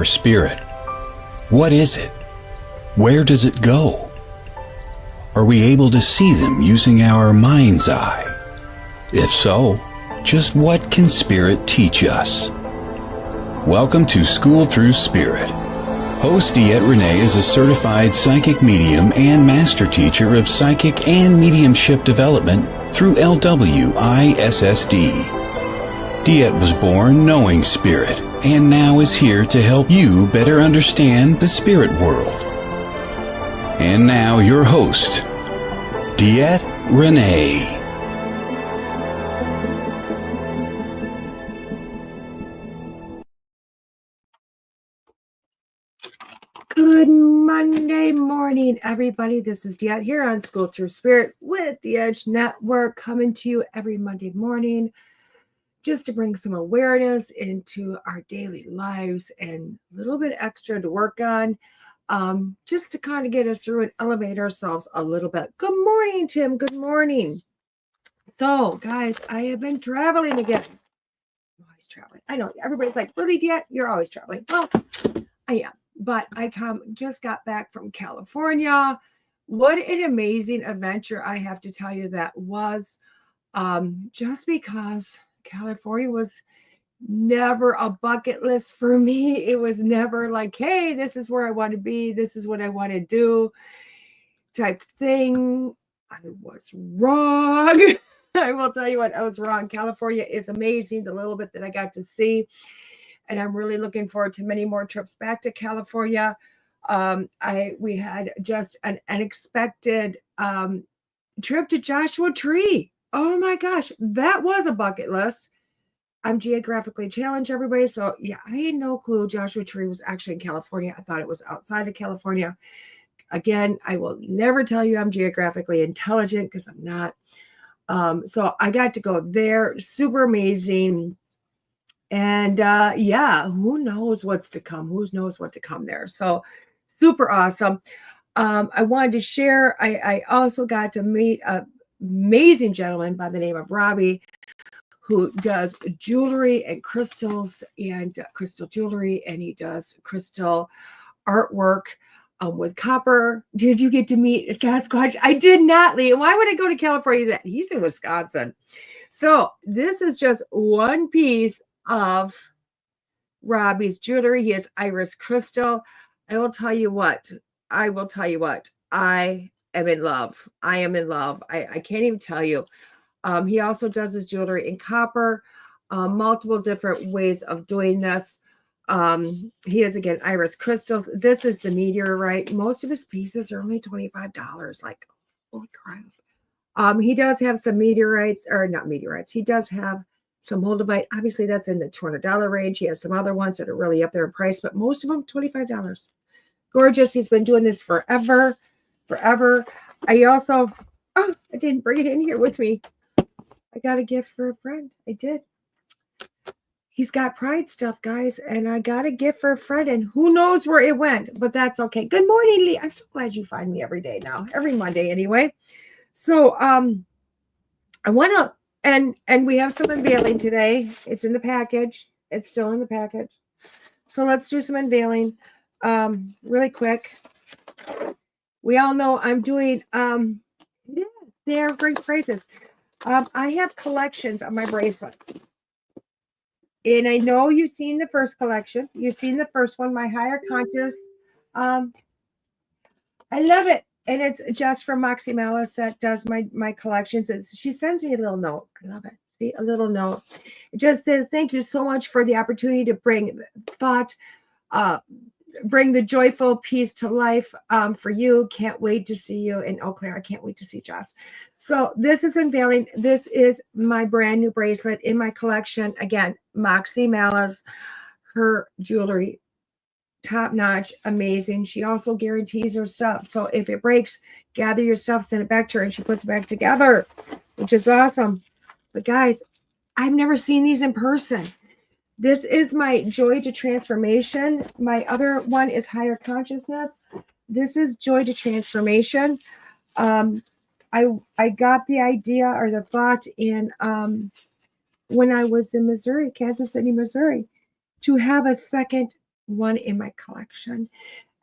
our spirit? What is it? Where does it go? Are we able to see them using our mind's eye? If so, just what can spirit teach us? Welcome to School Through Spirit. Host DeEtte Renee is a certified psychic medium and master teacher of psychic and mediumship development through LWISSD. DeEtte was born knowing spirit and now is here to help you better understand the spirit world. And now your host, DeEtte Renee. Good Monday morning, everybody. This is DeEtte here on School Through Spirit with the Edge Network, coming to you every Monday morning just to bring some awareness into our daily lives and a little bit extra to work on, just to kind of get us through and elevate ourselves a little bit. Good morning, Tim. Good morning. So, guys, I have been traveling again. I'm always traveling. I know everybody's like, really, DeEtte? You're always traveling. Well, I am. But I just got back from California. What an amazing adventure, I have to tell you, that was. Just because California was never a bucket list for me. It was never like, hey, this is where I want to be. This is what I want to do type thing. I was wrong. I will tell you what, I was wrong. California is amazing, the little bit that I got to see. And I'm really looking forward to many more trips back to California. We had just an unexpected trip to Joshua Tree. Oh my gosh, that was a bucket list. I'm geographically challenged, everybody. So yeah, I had no clue Joshua Tree was actually in California. I thought it was outside of California. Again, I will never tell you I'm geographically intelligent because I'm not. So I got to go there. Super amazing. And yeah, who knows what's to come? Who knows what to come there? So super awesome. I wanted to share, I also got to meet an amazing gentleman by the name of Robbie, who does jewelry and crystals and crystal jewelry, and he does crystal artwork with copper. Did you get to meet Sasquatch? I did not, Lee. Why would I go to California? That he's in Wisconsin. So this is just one piece of Robbie's jewelry. He has iris crystal. I will tell you what. I am in love. I am in love. I can't even tell you. He also does his jewelry in copper, multiple different ways of doing this. He has, again, iris crystals. This is the meteorite. Most of his pieces are only $25. Like, holy crap. He does have some meteorites, or not meteorites. He does have some moldavite. Obviously, that's in the $200 range. He has some other ones that are really up there in price, but most of them, $25. Gorgeous. He's been doing this forever. I also, I didn't bring it in here with me. I got a gift for a friend. I did. He's got pride stuff, guys, and I got a gift for a friend, and who knows where it went, but that's okay. Good morning, Lee. I'm so glad you find me every day now, every Monday anyway. So, I want to, and we have some unveiling today. It's in the package. It's still in the package. So let's do some unveiling really quick. We all know I'm doing, yeah, they're great prices. I have collections of my bracelets. And I know you've seen the first collection. You've seen the first one, my higher conscious. I love it. And it's just from Moxie Malice that does my collections. She sends me a little note. I love it. See, a little note. It just says, thank you so much for the opportunity to bring thought, bring the joyful piece to life for you. Can't wait to see you in Eau Claire. I can't wait to see Jess. So this is unveiling. This is my brand new bracelet in my collection. Again, Moxie Malice, her jewelry, top notch, amazing. She also guarantees her stuff. So if it breaks, gather your stuff, send it back to her, and she puts it back together, which is awesome. But guys, I've never seen these in person. This is my Joy to Transformation. My other one is Higher Consciousness. This is Joy to Transformation. I got the idea or the thought in when I was in Missouri, Kansas City, Missouri, to have a second one in my collection.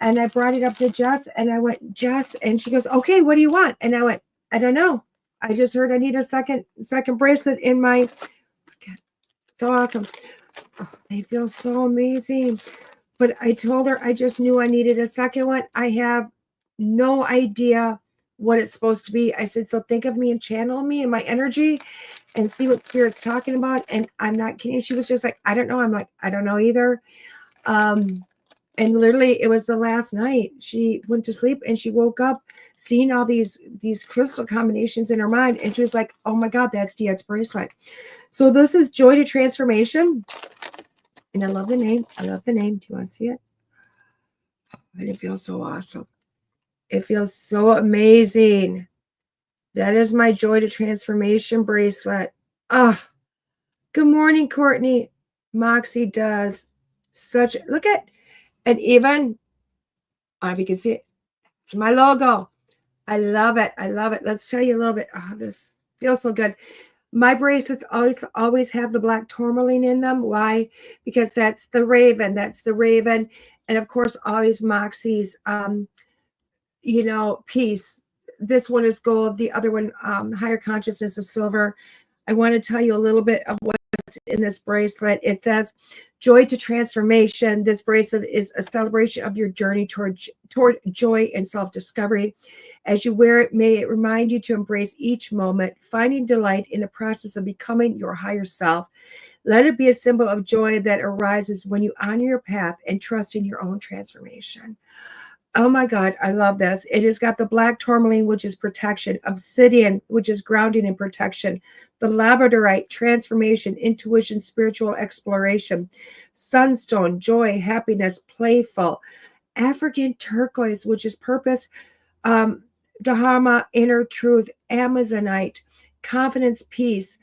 And I brought it up to Jess, and I went, Jess, and she goes, okay, what do you want? And I went, I don't know. I just heard I need a second bracelet in my, so awesome. Oh, they feel so amazing. But I told her I just knew I needed a second one. I have no idea what it's supposed to be. I said, so think of me and channel me and my energy and see what Spirit's talking about. And I'm not kidding. She was just like, I don't know. I'm like, I don't know either. And literally it was the last night she went to sleep and she woke up seeing all these crystal combinations in her mind. And she was like, oh my God, that's DeEtte's bracelet. So this is Joy to Transformation. And I love the name. I love the name. Do you want to see it? And it feels so awesome. It feels so amazing. That is my Joy to Transformation bracelet. Ah, good morning, Courtney. Moxie does such, look at, and even, I don't know if you can see it, it's my logo. I love it. I love it. Let's tell you a little bit. Oh, this feels so good. My bracelets always have the black tourmaline in them. Why? Because that's the raven. That's the raven. And of course, always Moxie's, piece. This one is gold. The other one, higher consciousness, is silver. I want to tell you a little bit of what's in this bracelet. It says, Joy to Transformation. This bracelet is a celebration of your journey toward joy and self-discovery. As you wear it, may it remind you to embrace each moment, finding delight in the process of becoming your higher self. Let it be a symbol of joy that arises when you honor your path and trust in your own transformation. Oh my God, I love this. It has got the black tourmaline, which is protection, obsidian, which is grounding and protection, the labradorite, transformation, intuition, spiritual exploration, sunstone, joy, happiness, playful, African turquoise, which is purpose, Dharma, inner truth, Amazonite, confidence, peace,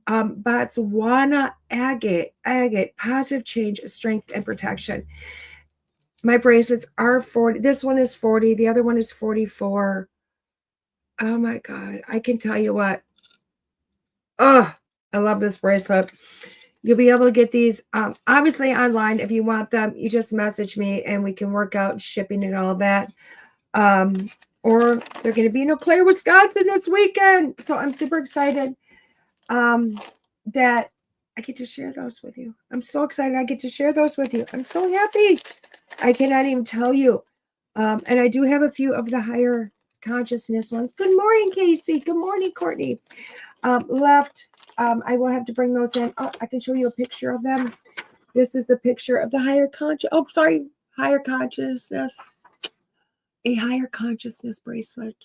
Botswana, agate, positive change, strength, and protection. My bracelets are 40. This one is 40. The other one is 44. Oh my God. I can tell you what. Oh, I love this bracelet. You'll be able to get these obviously online. If you want them, you just message me and we can work out shipping and all that. Or they're going to be in Eau Claire, Wisconsin this weekend. So I'm super excited that I get to share those with you. I'm so excited I get to share those with you. I'm so happy. I cannot even tell you. And I do have a few of the higher consciousness ones. Good morning, Casey. Good morning, Courtney. Left. I will have to bring those in. Oh, I can show you a picture of them. This is a picture of the higher higher consciousness. A higher consciousness bracelet.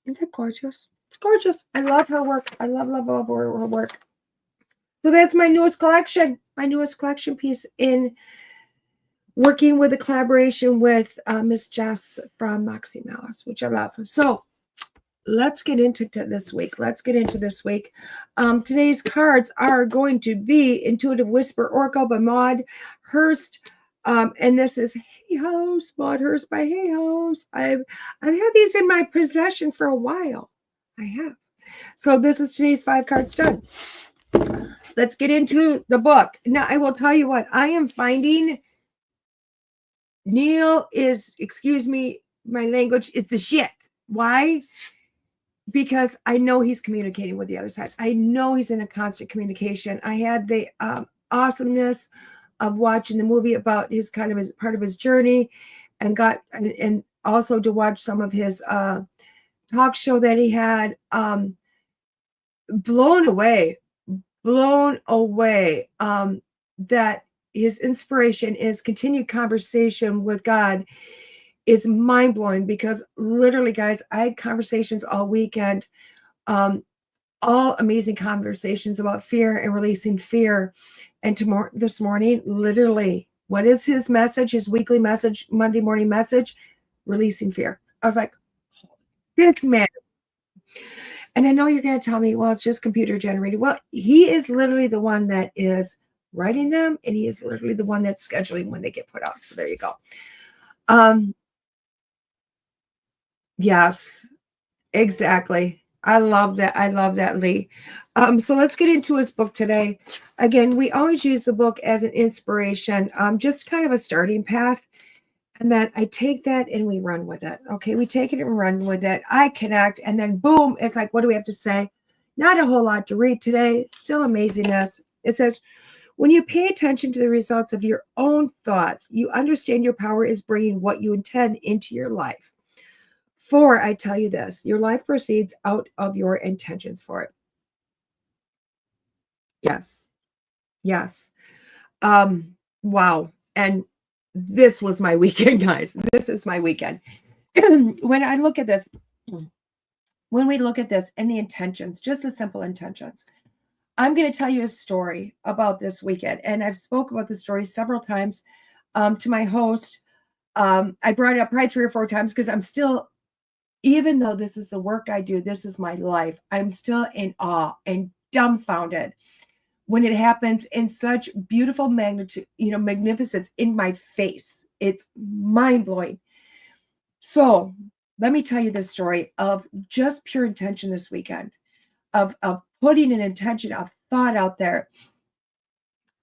Isn't that gorgeous? It's gorgeous. I love her work. I love her work. So that's my newest collection. My newest collection piece in working with a collaboration with Miss Jess from Moxie Malice, which I love. So let's get into this week. Today's cards are going to be Intuitive Whisper Oracle by Maude Hirst. And this is Hey House, Maude Hirst by Hey House. I've had these in my possession for a while. I have. So this is today's 5 cards done. Let's get into the book. Now, I will tell you what, I am finding Neil is, excuse me, my language is the shit. Why? Because I know he's communicating with the other side. I know he's in a constant communication. I had the awesomeness of watching the movie about his part of his journey, and also to watch some of his talk show that he had. Blown away that his inspiration is continued conversation with God is mind-blowing, because literally, guys, I had conversations all weekend, all amazing conversations about fear and releasing fear. And this morning, literally, what is his message, his weekly message, Monday morning message? Releasing fear. I was like, this man. And I know you're going to tell me, well, it's just computer generated. Well, he is literally the one that is writing them, and he is literally the one that's scheduling when they get put out. So there you go. Yes, exactly. I love that. I love that, Lee. So let's get into his book today. Again, we always use the book as an inspiration, just kind of a starting path. And then I take that and we run with it. Okay, we take it and run with it. I connect, and then boom, it's like, what do we have to say? Not a whole lot to read today. Still amazingness. It says, when you pay attention to the results of your own thoughts, you understand your power is bringing what you intend into your life. For I tell you this, your life proceeds out of your intentions for it. Yes. Yes. Wow. And this was my weekend, guys. This is my weekend. When I look at this, when we look at this and the intentions, just the simple intentions, I'm going to tell you a story about this weekend. And I've spoke about the story several times to my host. I brought it up probably 3 or 4 times because I'm still, even though this is the work I do, this is my life, I'm still in awe and dumbfounded when it happens in such beautiful magnitude, magnificence in my face. It's mind-blowing. So let me tell you the story of just pure intention this weekend, of putting an intention, a thought out there.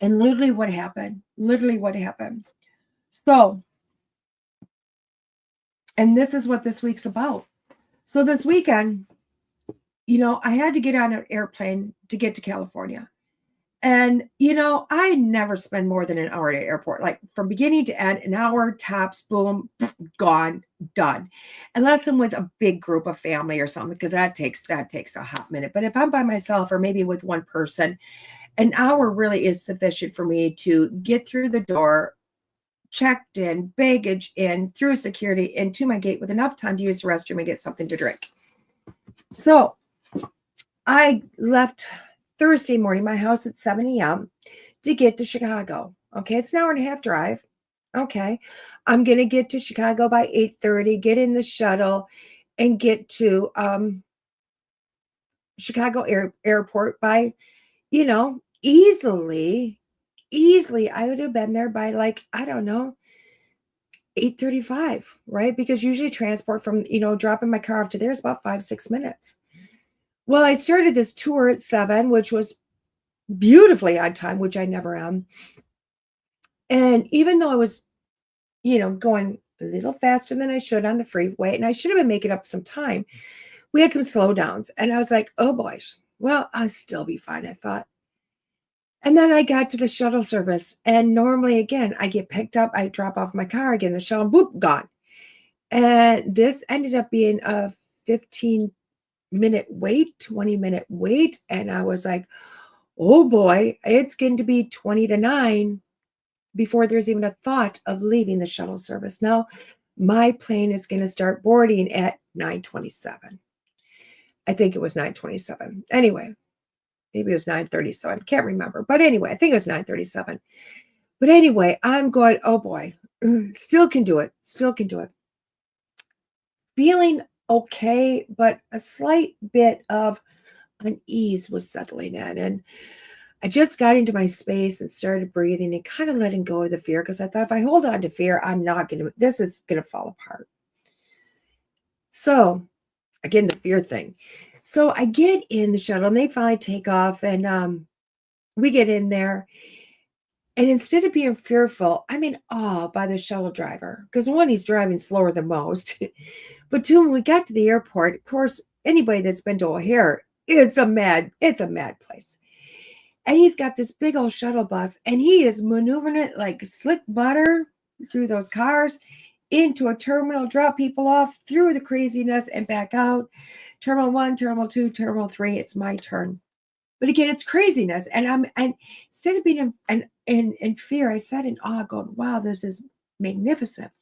And literally what happened. So, and this is what this week's about. So this weekend, I had to get on an airplane to get to California. And, I never spend more than an hour at an airport, like from beginning to end, an hour tops, boom, gone, done. Unless I'm with a big group of family or something, because that takes a hot minute. But if I'm by myself or maybe with one person, an hour really is sufficient for me to get through the door, checked in, baggage in, through security, and to my gate with enough time to use the restroom and get something to drink. So I left Thursday morning, my house at 7 a.m. to get to Chicago. Okay, it's an hour and a half drive. Okay, I'm going to get to Chicago by 8:30, get in the shuttle, and get to Chicago airport by, easily, I would have been there by like, I don't know, 8:35, right? Because usually transport from, dropping my car off to there is about 5-6 minutes. Well, I started this tour at 7, which was beautifully on time, which I never am. And even though I was, going a little faster than I should on the freeway, and I should have been making up some time, we had some slowdowns. And I was like, oh boys, well, I'll still be fine, I thought. And then I got to the shuttle service. And normally, again, I get picked up, I drop off my car, again, the shuttle, boop, gone. And this ended up being a 15-minute wait, 20-minute wait. And I was like, oh boy, it's going to be 20 to 9 before there's even a thought of leaving the shuttle service. Now, my plane is going to start boarding at 9:27. I think it was 9:27. Anyway, maybe it was 9:37. Can't remember. But anyway, I think it was 9:37. But anyway, I'm going, oh boy, still can do it. Feeling okay, but a slight bit of unease was settling in. And I just got into my space and started breathing and kind of letting go of the fear, because I thought if I hold on to fear, this is going to fall apart. So again, the fear thing. So I get in the shuttle and they finally take off, and we get in there. And instead of being fearful, I'm in awe by the shuttle driver, because one, he's driving slower than most. But two, when we got to the airport, of course, anybody that's been to O'Hare, it's a mad place. And he's got this big old shuttle bus, and he is maneuvering it like slick butter through those cars into a terminal, drop people off through the craziness and back out. Terminal 1, Terminal 2, Terminal 3, it's my turn. But again, it's craziness. And instead of being in fear, I sat in awe going, wow, this is magnificent.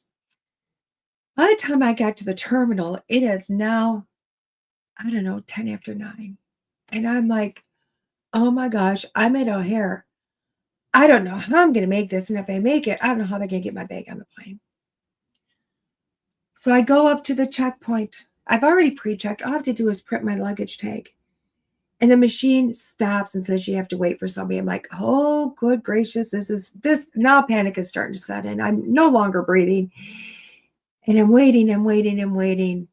By the time I got to the terminal, it is now, I don't know, 10 after 9. And I'm like, oh my gosh, I'm at O'Hare. I don't know how I'm going to make this. And if I make it, I don't know how they're going to get my bag on the plane. So I go up to the checkpoint. I've already pre-checked. All I have to do is print my luggage tag. And the machine stops and says you have to wait for somebody. I'm like, oh, good gracious. This. Now panic is starting to set in. I'm no longer breathing. And I'm waiting.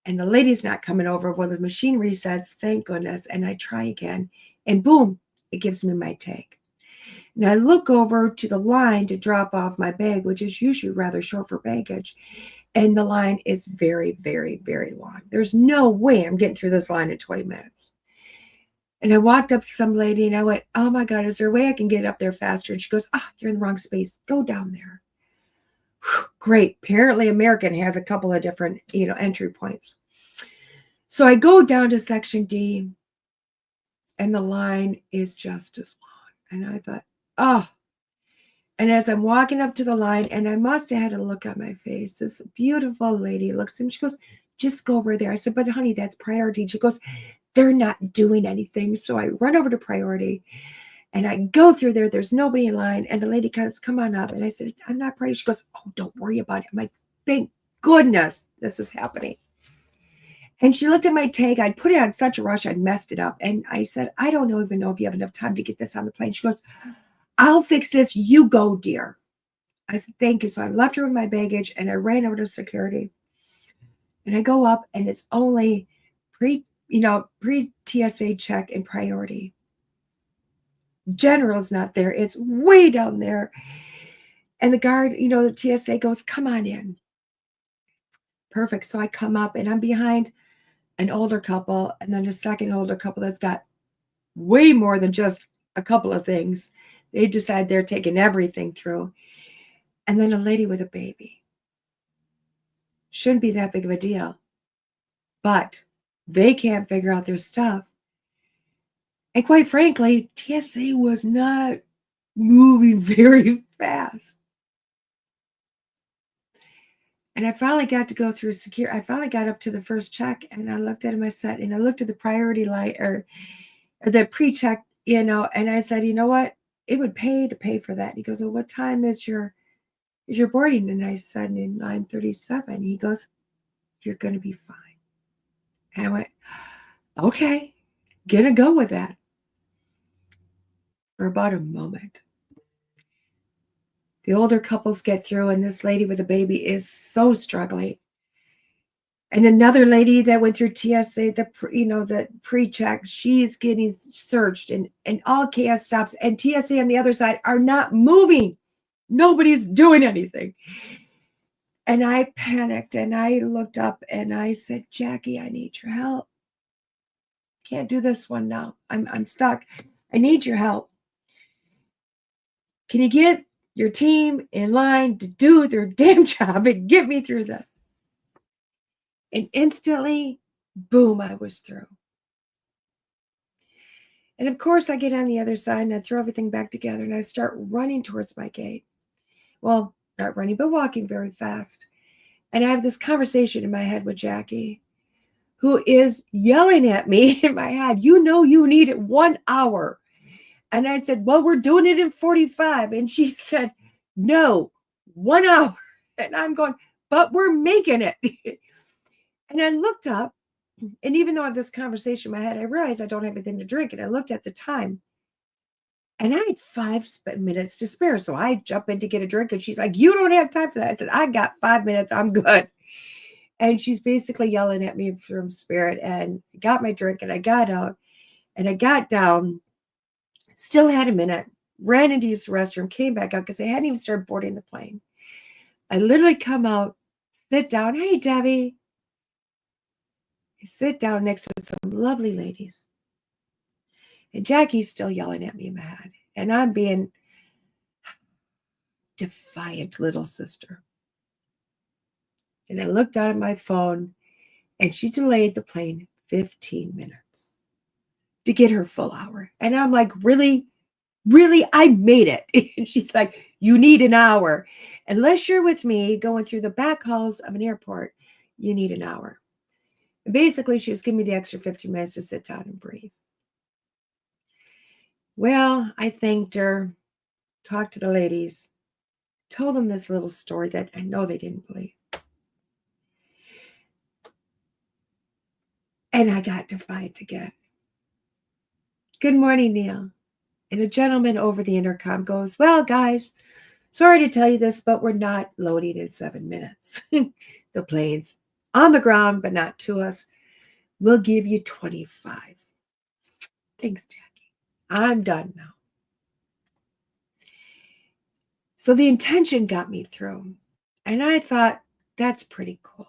and the lady's not coming over. Well, the machine resets, thank goodness, and I try again, and boom, it gives me my tag. Now I look over to the line to drop off my bag, which is usually rather short for baggage, and the line is very, very, very long. There's no way I'm getting through this line in 20 minutes. And I walked up to some lady and I went, oh my God, is there a way I can get up there faster? And she goes, you're in the wrong space. Go down there. Whew, great. Apparently American has a couple of different, entry points. So I go down to section D and the line is just as long. And I thought, and as I'm walking up to the line, and I must have had a look on my face, this beautiful lady looks at me. She goes, just go over there. I said, but honey, that's priority. She goes, they're not doing anything. So I run over to priority and I go through there. There's nobody in line. And the lady goes, come on up. And I said, I'm not priority. She goes, oh, don't worry about it. I'm like, thank goodness this is happening. And she looked at my tag. I'd put it on such a rush. I'd messed it up. And I said, I don't even know if you have enough time to get this on the plane. She goes, I'll fix this. You go, dear. I said, thank you. So I left her with my baggage and I ran over to security. And I go up and it's only pre-TSA check and priority. General's not there. It's way down there. And the guard, the TSA goes, come on in. Perfect. So I come up and I'm behind an older couple and then a second older couple that's got way more than just a couple of things. They decide they're taking everything through. And then a lady with a baby. Shouldn't be that big of a deal. But they can't figure out their stuff. And quite frankly, TSA was not moving very fast. And I finally got to go through security. I finally got up to the first check and I looked at him, I said, and I looked at the priority line or the pre-check, and I said, you know what? It would pay to pay for that. And he goes, well, what time is your boarding? And I said, in 9:37. He goes, you're going to be fine. And I went, okay, gonna go with that. For about a moment. The older couples get through, and this lady with a baby is so struggling. And another lady that went through TSA, the pre-check, she's getting searched, and all chaos stops. And TSA on the other side are not moving. Nobody's doing anything. And I panicked, and I looked up, and I said, Jackie, I need your help. Can't do this one now. I'm stuck. I need your help. Can you get your team in line to do their damn job and get me through this? And instantly, boom, I was through. And of course, I get on the other side and I throw everything back together and I start running towards my gate. Well, not running, but walking very fast. And I have this conversation in my head with Jackie, who is yelling at me in my head, you need it 1 hour. And I said, well, we're doing it in 45. And she said, no, 1 hour. And I'm going, but we're making it. And I looked up, and even though I have this conversation in my head, I realized I don't have anything to drink. And I looked at the time, and I had 5 minutes to spare. So I jump in to get a drink, and she's like, you don't have time for that. I said, I got 5 minutes. I'm good. And she's basically yelling at me from spirit, and I got my drink, and I got out, and I got down, still had a minute, ran into use the restroom, came back out because I hadn't even started boarding the plane. I literally come out, sit down. Hey, Debbie. I sit down next to some lovely ladies. And Jackie's still yelling at me in my head. And I'm being defiant little sister. And I looked down at my phone, and she delayed the plane 15 minutes to get her full hour. And I'm like, really? Really? I made it. And she's like, you need an hour. Unless you're with me going through the back halls of an airport, you need an hour. And basically, she was giving me the extra 15 minutes to sit down and breathe. Well, I thanked her, talked to the ladies, told them this little story that I know they didn't believe. And I got defiant again. Good morning, Neil. And a gentleman over the intercom goes, well, guys, sorry to tell you this, but we're not loading in 7 minutes. The plane's on the ground, but not to us. We'll give you 25. Thanks, Jackie. I'm done now. So the intention got me through. And I thought, that's pretty cool.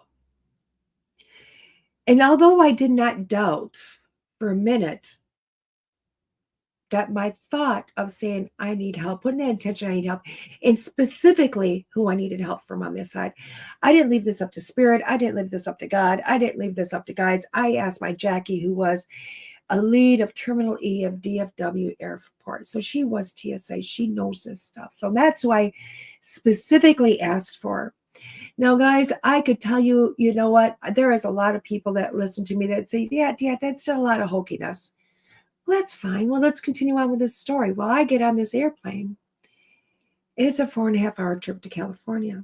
And although I did not doubt for a minute that my thought of saying, I need help, putting that intention, I need help, and specifically who I needed help from on this side, I didn't leave this up to spirit. I didn't leave this up to God. I didn't leave this up to guides. I asked my Jackie, who was a lead of Terminal E of DFW Airport. So she was TSA. She knows this stuff. So that's who I specifically asked for. Now, guys, I could tell you, you know what? There is a lot of people that listen to me that say, yeah, that's still a lot of hokiness. Well, that's fine. Well, let's continue on with this story. Well, I get on this airplane. It's a 4.5-hour trip to California.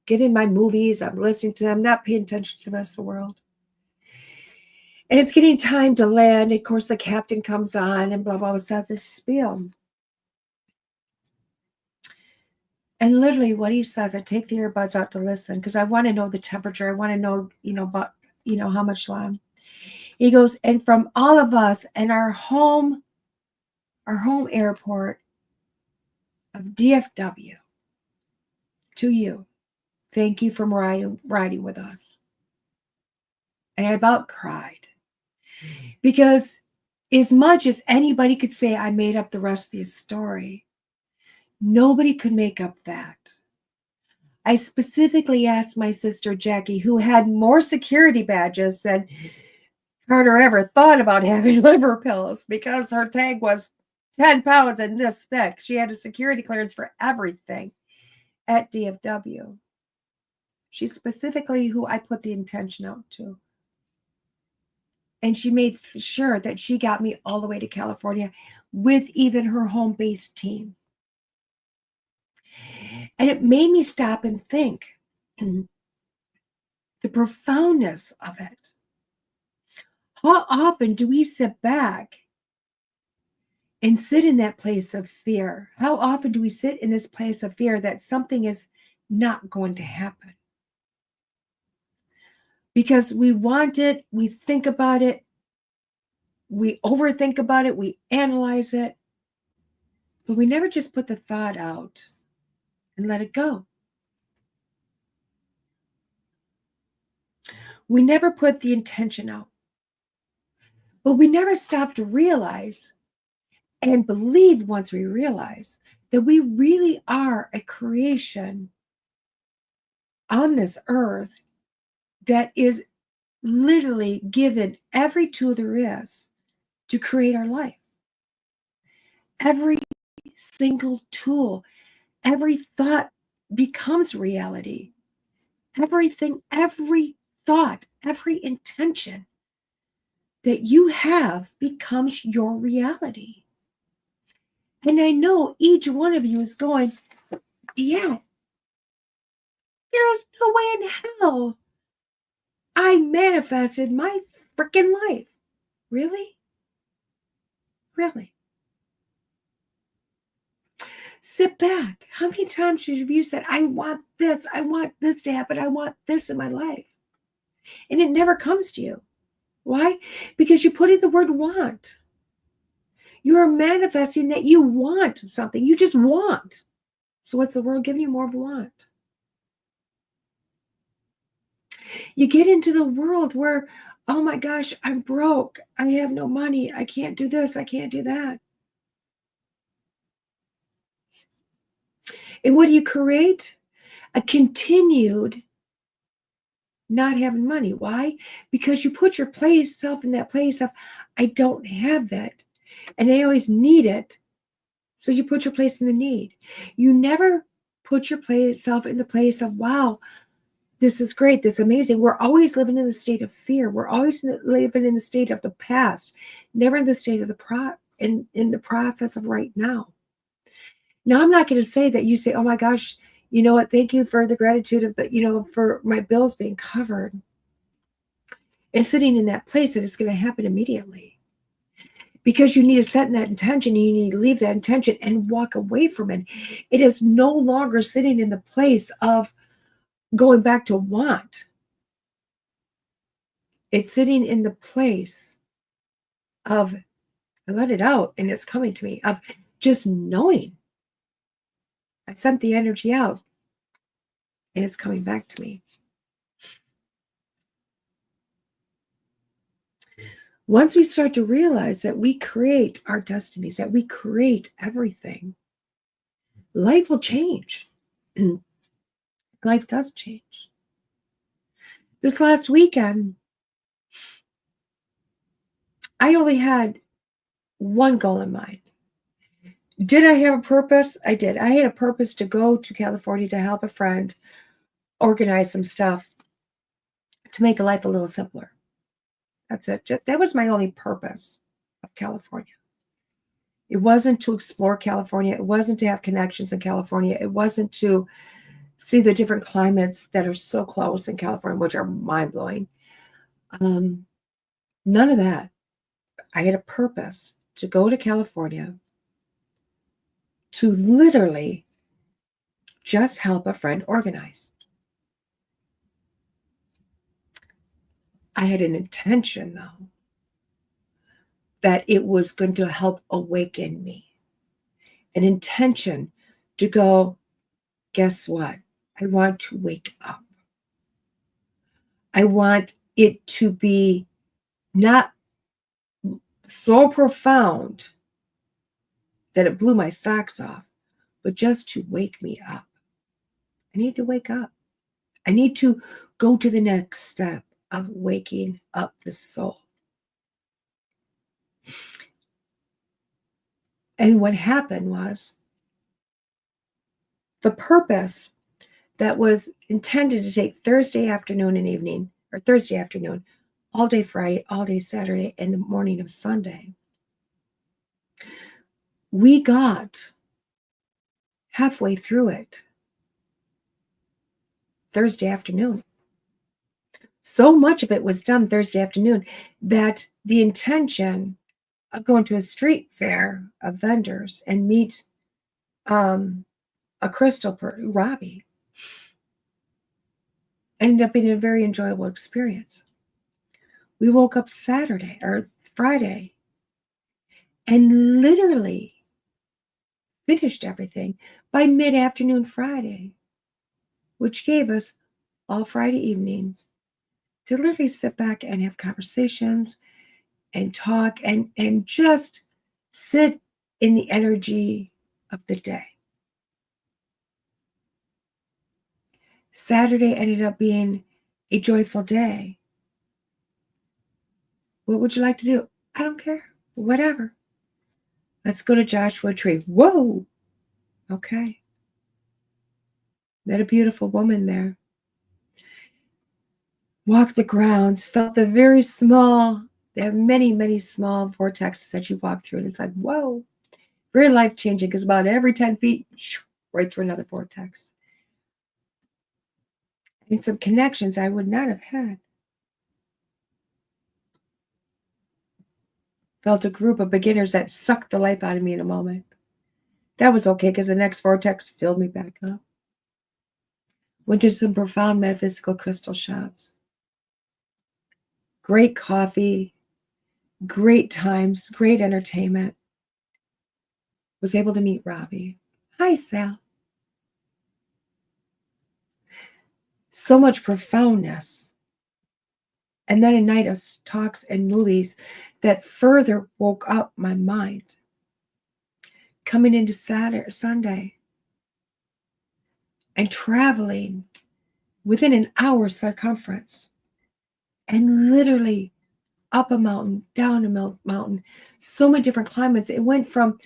Get in my movies. I'm listening to them, not paying attention to the rest of the world. And it's getting time to land. Of course, the captain comes on and blah, blah, blah, says this spiel. And literally what he says, I take the earbuds out to listen because I want to know the temperature. I want to know, how much long. He goes, and from all of us and our home airport of DFW to you, thank you for riding with us. And I about cried because as much as anybody could say I made up the rest of the story, nobody could make up that. I specifically asked my sister Jackie, who had more security badges than Carter ever thought about having liver pills, because her tag was 10 pounds and this thick. She had a security clearance for everything at DFW. She's specifically who I put the intention out to. And she made sure that she got me all the way to California with even her home-based team. And it made me stop and think the profoundness of it. How often do we sit back and sit in that place of fear? How often do we sit in this place of fear that something is not going to happen? Because we want it, we think about it, we overthink about it, we analyze it, but we never just put the thought out and let it go. We never put the intention out. But we never stop to realize and believe once we realize that we really are a creation on this earth that is literally given every tool there is to create our life. Every single tool, every thought becomes reality. Everything, every thought, every intention that you have becomes your reality. And I know each one of you is going, yeah, there's no way in hell I manifested my freaking life. Really? Really? Sit back. How many times have you said, I want this to happen, I want this in my life? And it never comes to you. Why? Because you put in the word want. You're manifesting that you want something. You just want. So what's the world giving you? More of want. You get into the world where, oh my gosh, I'm broke. I have no money. I can't do this. I can't do that. And what do you create? A continued not having money. Why? Because you put yourself in that place of, I don't have that. And I always need it. So you put your place in the need. You never put yourself in the place of, wow, this is great. This is amazing. We're always living in the state of fear. We're always living in the state of the past, never in the state of in the process of right now. Now, I'm not going to say that you say, oh my gosh, you know what? Thank you for the gratitude of for my bills being covered and sitting in that place that it's going to happen immediately. Because you need to set in that intention, you need to leave that intention and walk away from it. It is no longer sitting in the place of going back to want. It's sitting in the place of, I let it out and it's coming to me, of just knowing. I sent the energy out and it's coming back to me. Once we start to realize that we create our destinies, that we create everything, life will change. Life does change. This last weekend, I only had one goal in mind. Did I have a purpose? I did. I had a purpose to go to California to help a friend organize some stuff to make life a little simpler. That's it. That was my only purpose of California. It wasn't to explore California. It wasn't to have connections in California. It wasn't to see the different climates that are so close in California, which are mind-blowing. None of that. I had a purpose to go to California to literally just help a friend organize. I had an intention, though, that it was going to help awaken me. An intention to go, guess what? I want to wake up. I want it to be not so profound that it blew my socks off, but just to wake me up. I need to wake up. I need to go to the next step of waking up the soul. And what happened was the purpose that was intended to take Thursday afternoon and evening, or Thursday afternoon, all day Friday, all day Saturday, and the morning of Sunday. We got halfway through it Thursday afternoon. So much of it was done Thursday afternoon that the intention of going to a street fair of vendors and meet a crystal Robbie ended up being a very enjoyable experience. We woke up Saturday or Friday and literally finished everything by mid-afternoon Friday, which gave us all Friday evening to literally sit back and have conversations and talk and just sit in the energy of the day. Saturday ended up being a joyful day. What would you like to do? I don't care. Whatever. Let's go to Joshua Tree. Whoa. Okay. Met a beautiful woman there. Walked the grounds, felt the very small, they have many, many small vortexes that you walk through. And it's like, whoa. Very life-changing because about every 10 feet, right through another vortex. And some connections I would not have had. Felt a group of beginners that sucked the life out of me in a moment. That was okay because the next vortex filled me back up. Went to some profound metaphysical crystal shops. Great coffee, great times, great entertainment. Was able to meet Robbie. Hi, Sal. So much profoundness. And then a night of talks and movies that further woke up my mind. Coming into Sunday and traveling within an hour circumference and literally up a mountain, down a mountain, so many different climates. It went from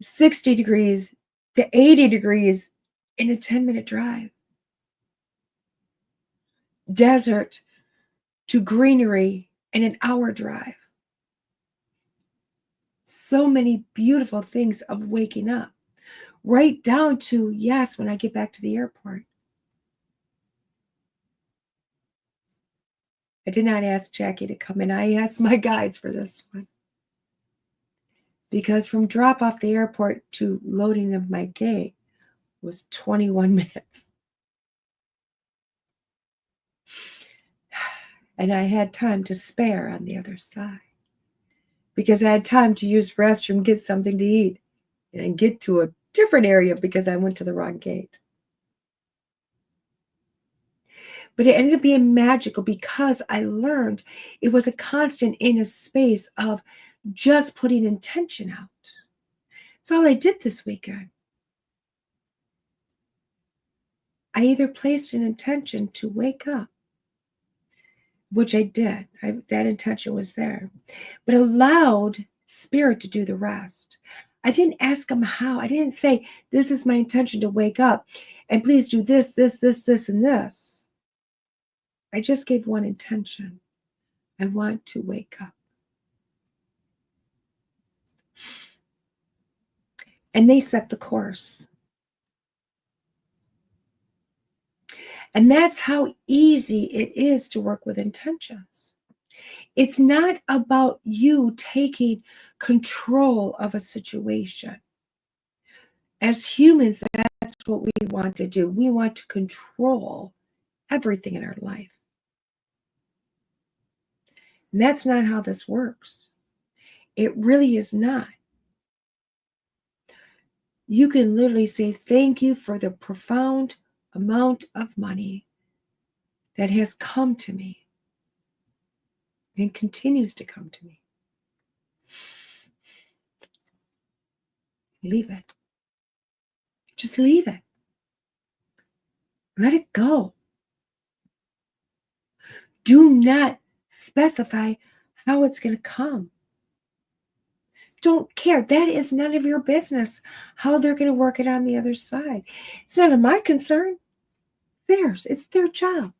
60 degrees to 80 degrees in a 10-minute drive. Desert to greenery in an hour drive. So many beautiful things of waking up. Right down to, yes, when I get back to the airport. I did not ask Jackie to come in. I asked my guides for this one. Because from drop off the airport to loading of my gate was 21 minutes. And I had time to spare on the other side because I had time to use the restroom, get something to eat, and get to a different area because I went to the wrong gate. But it ended up being magical because I learned it was a constant in a space of just putting intention out. That's all I did this weekend. I either placed an intention to wake up, which I did. That intention was there, but allowed spirit to do the rest. I didn't ask him how. I didn't say, this is my intention to wake up and please do this, this, this, this, and this. I just gave one intention. I want to wake up. And they set the course. And that's how easy it is to work with intentions. It's not about you taking control of a situation. As humans, that's what we want to do. We want to control everything in our life. And that's not how this works. It really is not. You can literally say, thank you for the profound amount of money that has come to me and continues to come to me. Leave it. Just leave it. Let it go. Do not specify how it's going to come. Don't care. That is none of your business how they're going to work it on the other side. It's none of my concern. Theirs. It's their job.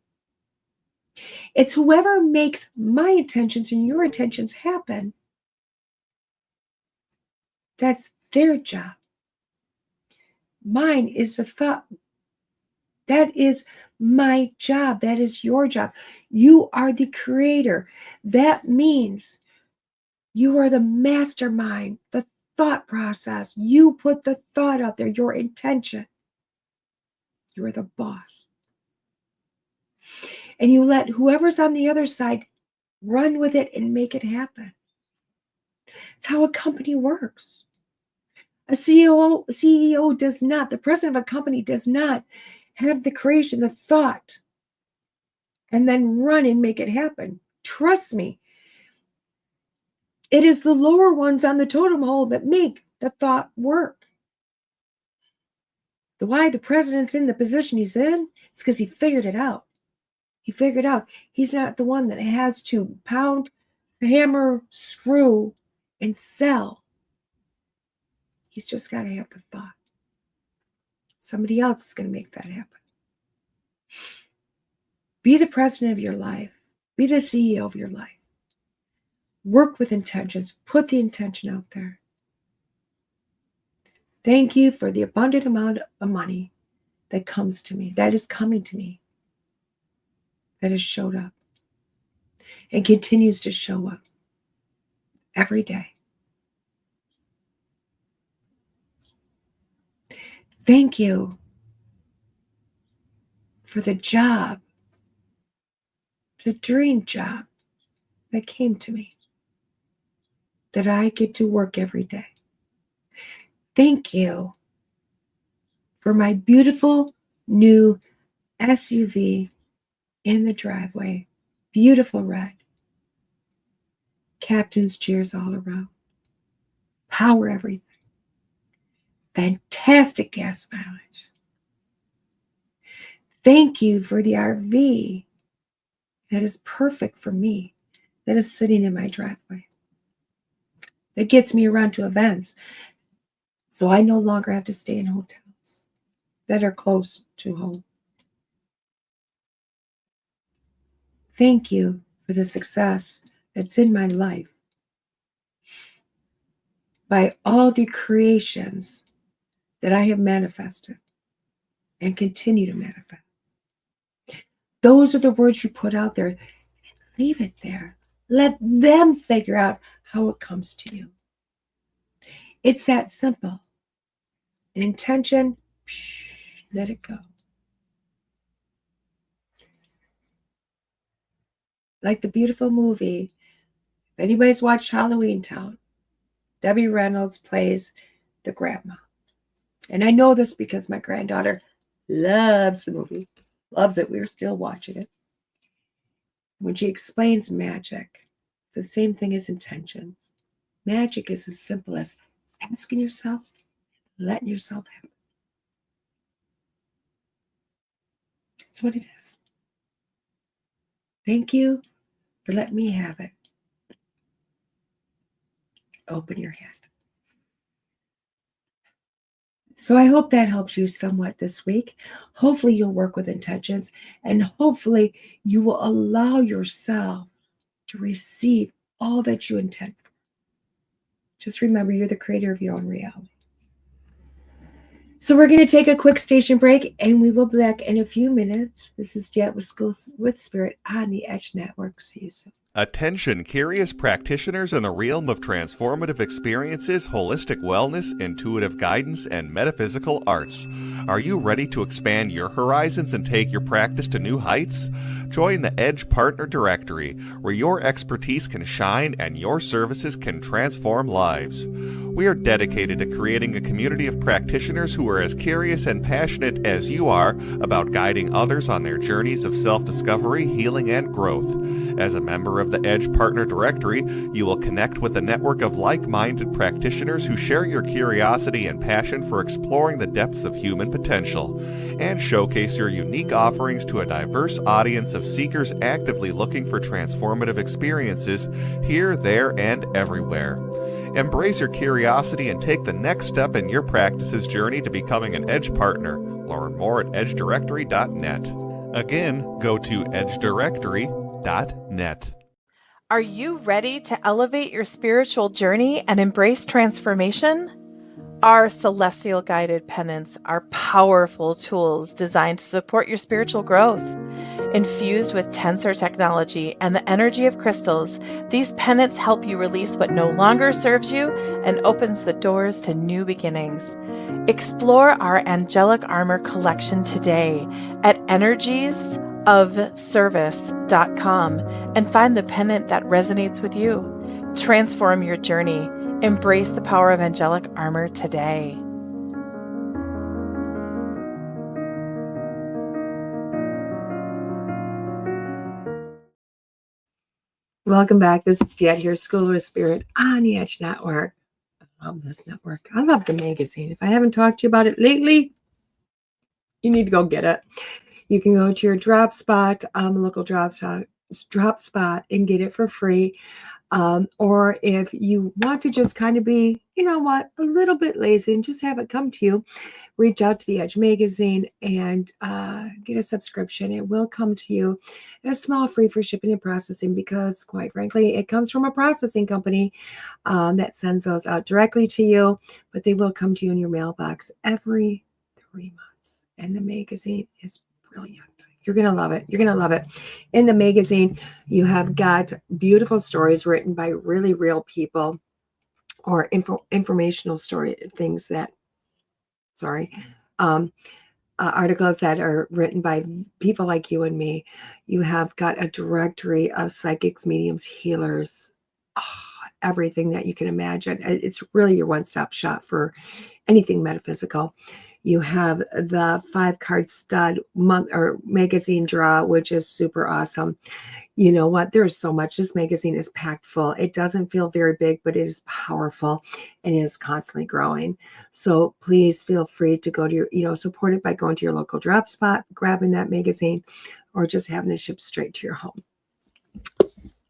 It's whoever makes my intentions and your intentions happen. That's their job. Mine is the thought. That is my job. That is your job. You are the creator. That means you are the mastermind, the thought process. You put the thought out there, your intention. You are the boss. And you let whoever's on the other side run with it and make it happen. It's how a company works. A CEO does not, the president of a company does not have the creation, the thought, and then run and make it happen. Trust me. It is the lower ones on the totem pole that make the thought work. Why the president's in the position he's in, it's because he figured it out. He figured out he's not the one that has to pound, hammer, screw, and sell. He's just got to have the thought. Somebody else is going to make that happen. Be the president of your life. Be the CEO of your life. Work with intentions. Put the intention out there. Thank you for the abundant amount of money that comes to me, that is coming to me, that has showed up and continues to show up every day. Thank you for the job, the dream job that came to me, that I get to work every day. Thank you for my beautiful new SUV in the driveway. Beautiful red. Captain's cheers all around. Power everything. Fantastic gas mileage. Thank you for the RV that is perfect for me, that is sitting in my driveway, that gets me around to events, so I no longer have to stay in hotels that are close to home. Thank you for the success that's in my life by all the creations that I have manifested and continue to manifest. Those are the words you put out there. Leave it there. Let them figure out how it comes to you. It's that simple. An intention, let it go. like the beautiful movie. If anybody's watched Halloween Town, Debbie Reynolds plays the grandma. And I know this because my granddaughter loves the movie, loves it. We're still watching it. When she explains magic, it's the same thing as intentions. Magic is as simple as asking yourself, letting yourself happen. That's what it is. Thank you for letting me have it. Open your head. So I hope that helps you somewhat this week. Hopefully you'll work with intentions, and hopefully you will allow yourself to receive all that you intend for. Just remember, you're the creator of your own reality. So we're going to take a quick station break, and we will be back in a few minutes. This is DeEtte with Schools with Spirit on the Edge Network. See you soon. Attention, curious practitioners in the realm of transformative experiences, holistic wellness, intuitive guidance, and metaphysical arts. Are you ready to expand your horizons and take your practice to new heights? Join the Edge Partner Directory, where your expertise can shine and your services can transform lives. We are dedicated to creating a community of practitioners who are as curious and passionate as you are about guiding others on their journeys of self-discovery, healing, and growth. As a member of the Edge Partner Directory, you will connect with a network of like-minded practitioners who share your curiosity and passion for exploring the depths of human potential, and showcase your unique offerings to a diverse audience of seekers actively looking for transformative experiences here, there, and everywhere. Embrace your curiosity and take the next step in your practice's journey to becoming an Edge Partner. Learn more at edgedirectory.net. Again, go to edgedirectory.net. Are you ready to elevate your spiritual journey and embrace transformation? Our celestial guided pennants are powerful tools designed to support your spiritual growth. Infused with tensor technology and the energy of crystals, these pennants help you release what no longer serves you and opens the doors to new beginnings. Explore our angelic armor collection today at energiesofservice.com and find the pennant that resonates with you. Transform your journey. Embrace the power of angelic armor today. Welcome back. This is DeEtte here, School of Spirit on the Edge Network. I love this network. I love the magazine. If I haven't talked to you about it lately, you need to go get it. You can go to your drop spot, local drop spot, and get it for free. Or if you want to just kind of be, a little bit lazy and just have it come to you, reach out to the Edge magazine and get a subscription. It will come to you at a small fee for shipping and processing because, quite frankly, it comes from a processing company that sends those out directly to you, but they will come to you in your mailbox every 3 months. And the magazine is brilliant. You're going to love it. You're going to love it. In the magazine, you have got beautiful stories written by really real people or informational story things that, articles that are written by people like you and me. You have got a directory of psychics, mediums, healers, everything that you can imagine. It's really your one-stop shop for anything metaphysical. You have the 5-card stud month or magazine draw, which is super awesome. You know what? There's so much. This magazine is packed full. It doesn't feel very big, but it is powerful and it is constantly growing. So please feel free to go to your, support it by going to your local drop spot, grabbing that magazine, or just having it shipped straight to your home.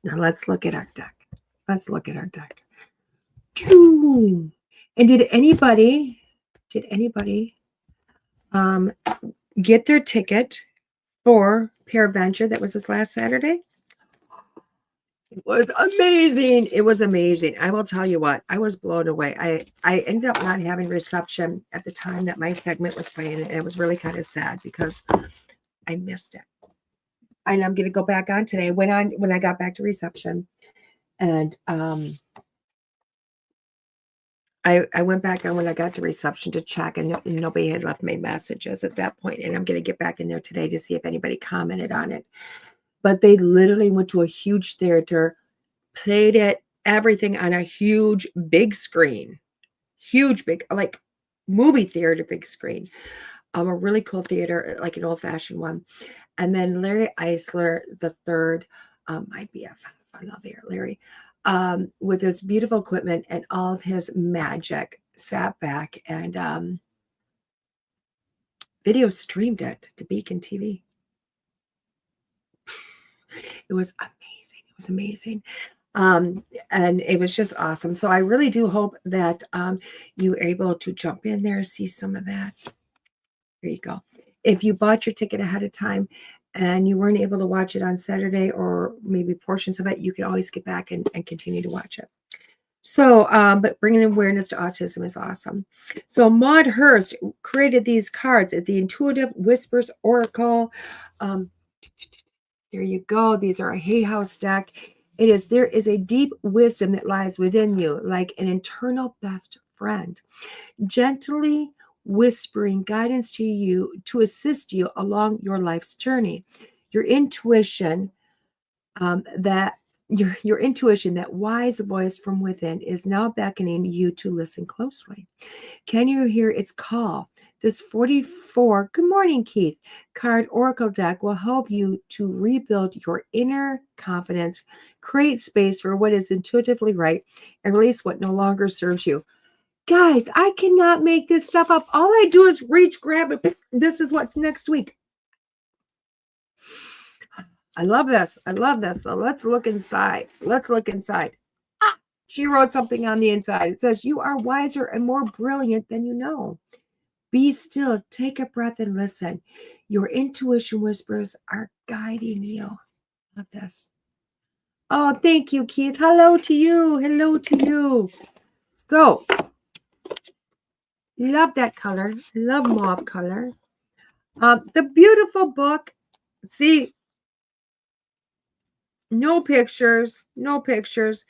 Now let's look at our deck. And did anybody get their ticket for Peradventure that was this last Saturday? It was amazing. It was amazing. I will tell you what, I was blown away. I ended up not having reception at the time that my segment was playing, and it was really kind of sad because I missed it. And I'm going to go back on today. I went on when I got back to reception, and I went back on when I got to reception to check, and nobody had left me messages at that point. And I'm going to get back in there today to see if anybody commented on it. but they literally went to a huge theater, played it, everything on a huge, big screen. Huge, big, like movie theater, big screen. A really cool theater, like an old-fashioned one. And then Larry Eisler the third, my BFF, I love Larry, with his beautiful equipment and all of his magic, sat back and video streamed it to Beacon TV. It was amazing. It was amazing. And it was just awesome. So I really do hope that you were able to jump in there, see some of that. There you go. If you bought your ticket ahead of time and you weren't able to watch it on Saturday or maybe portions of it, you can always get back and continue to watch it. So, but bringing awareness to autism is awesome. So Maude Hirst created these cards at the Intuitive Whispers Oracle. There you go. These are a Hay House deck. There is a deep wisdom that lies within you, like an internal best friend, gently whispering guidance to you to assist you along your life's journey. Your intuition, that wise voice from within is now beckoning you to listen closely. Can you hear its call? This 44, good morning, Keith, card oracle deck will help you to rebuild your inner confidence, create space for what is intuitively right, and release what no longer serves you. Guys, I cannot make this stuff up. All I do is reach, grab it. This is what's next week. I love this. I love this. So let's look inside. Let's look inside. She wrote something on the inside. It says, you are wiser and more brilliant than you know. Be still, take a breath and listen. Your intuition whispers are guiding you. Love this. Oh, thank you, Keith. Hello to you. Hello to you. So, love that color. Love mauve color. The beautiful book. See, no pictures. No pictures.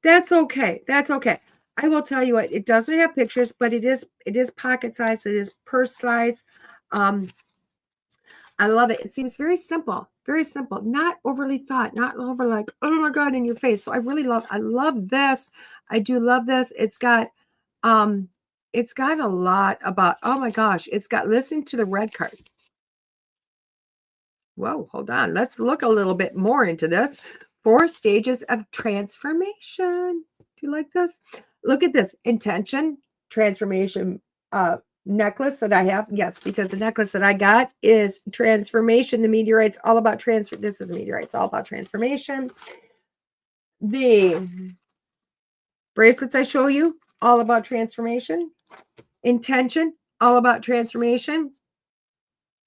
That's okay. That's okay. I will tell you what, it doesn't have pictures, but it is pocket size. It is purse size. I love it. It seems very simple, not overly thought, not over like, oh my God, in your face. So I love this. I do love this. It's got a lot about, oh my gosh, it's got, listen to the red card. Whoa, hold on. Let's look a little bit more into this. 4 stages of transformation. Do you like this? Look at this intention, transformation, necklace that I have. Yes, because the necklace that I got is transformation. The meteorite's all about transfer. This is a meteorite. It's all about transformation. The bracelets I show you, all about transformation. Intention, all about transformation.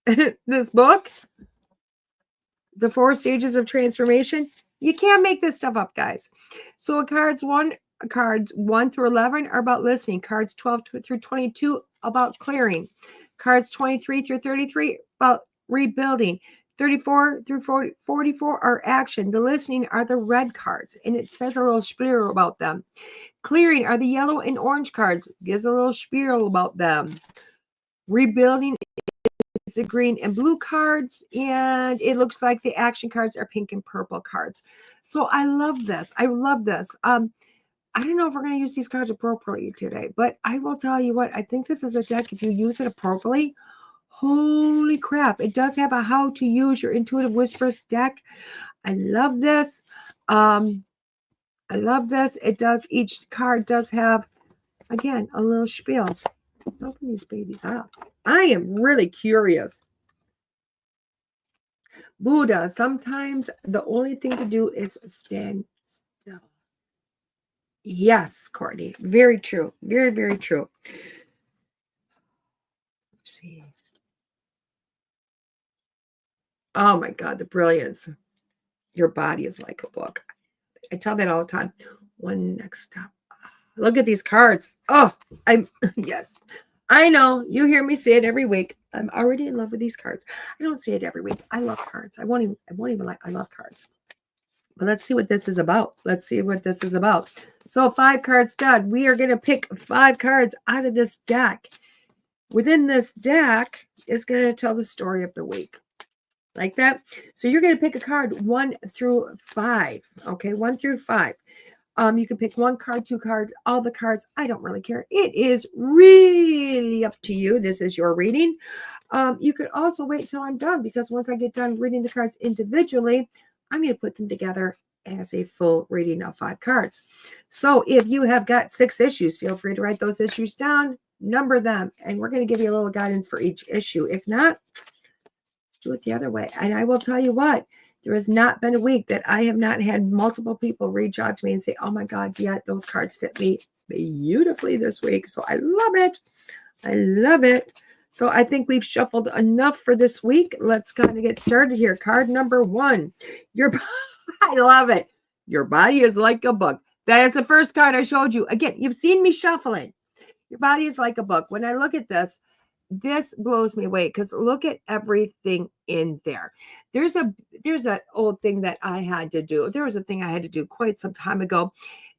This book, The 4 Stages of Transformation. You can't make this stuff up, guys. So cards 1 through 11 are about listening. Cards 12 through 22 about clearing. Cards 23 through 33 about rebuilding. 34 through 44 are action. The listening are the red cards, and it says a little spiel about them. Clearing are the yellow and orange cards. Gives a little spiel about them. Rebuilding is the green and blue cards, and it looks like the action cards are pink and purple cards. So I love this. I love this. I don't know if we're going to use these cards appropriately today, but I will tell you what, I think this is a deck, if you use it appropriately, holy crap, it does have a how to use your intuitive whispers deck. I love this. I love this. Each card does have, again, a little spiel. Let's open these babies up. I am really curious. Buddha, sometimes the only thing to do is stand still. Yes, Courtney. Very true. Very, very true. Let's see. Oh my God, the brilliance. Your body is like a book. I tell that all the time. One next step. Look at these cards. Oh, yes. I know. You hear me say it every week. I'm already in love with these cards. I don't say it every week. I love cards. I won't even like, I love cards. But let's see what this is about. Let's see what this is about. So 5 cards done. We are going to pick 5 cards out of this deck. Within this deck is going to tell the story of the week. Like that. So you're going to pick a card 1 through 5. Okay, 1 through 5. You can pick 1 card, 2 cards, all the cards. I don't really care. It is really up to you. This is your reading. You could also wait till I'm done, because once I get done reading the cards individually, I'm going to put them together as a full reading of 5 cards. So if you have got 6 issues, feel free to write those issues down, number them, and we're going to give you a little guidance for each issue. If not, do it the other way. And I will tell you what, there has not been a week that I have not had multiple people reach out to me and say, oh my God, yeah, those cards fit me beautifully this week. So I love it. I love it. So I think we've shuffled enough for this week. Let's kind of get started here. Card number 1. I love it. Your body is like a book. That is the first card I showed you. Again, you've seen me shuffling. Your body is like a book. When I look at this blows me away, because look at everything in there. There's an old thing that I had to do. There was a thing I had to do quite some time ago,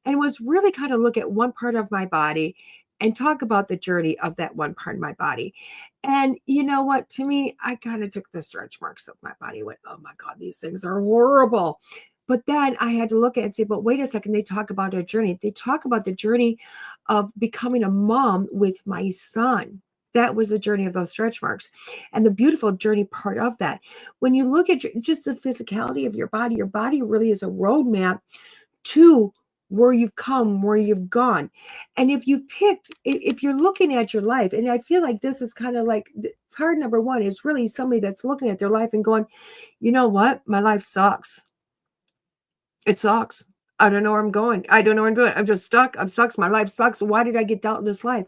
and was really kind of look at one part of my body and talk about the journey of that one part of my body. And you know what? To me, I kind of took the stretch marks of my body, went, oh my God, these things are horrible. But then I had to look at it and say, but wait a second, they talk about a journey. They talk about the journey of becoming a mom with my son. That was the journey of those stretch marks, and the beautiful journey part of that. When you look at just the physicality of your body really is a roadmap to where you've come, where you've gone. And if you're looking at your life, and I feel like this is kind of like card number 1 is really somebody that's looking at their life and going, you know what? My life sucks. It sucks. I don't know where I'm going. I don't know what I'm doing. I'm just stuck. I'm stuck. My life sucks. Why did I get dealt in this life?